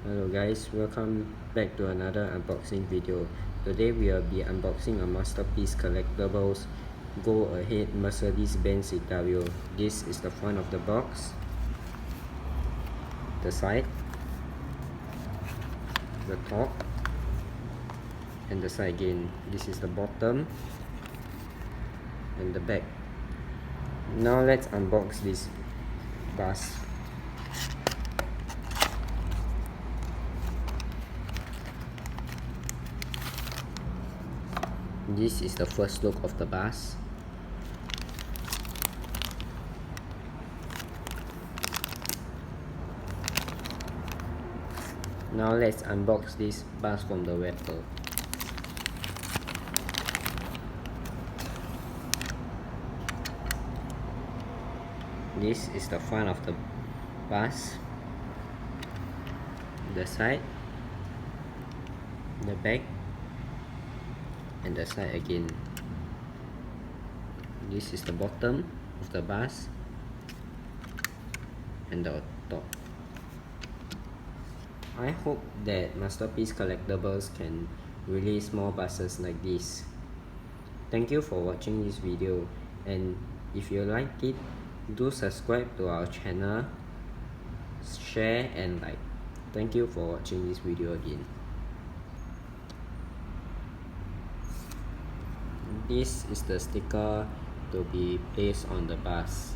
Hello guys, welcome back to another unboxing video. Today we will be unboxing a masterpiece collectibles Go Ahead Mercedes-Benz Citaro. This is the front of the box, the side, the top, and the side again. This is the bottom and the back. Now let's unbox this bus. This is the first look of the bus. Now let's unbox this bus from the wrapper. This is the front of the bus, the side, the back, and the side again. This is the bottom of the bus and the top. I hope that Masterpiece Collectibles can release more buses like this. Thank you for watching this video, and if you like it, do subscribe to our channel, share and like. Thank you for watching this video again. This is the sticker to be placed on the bus.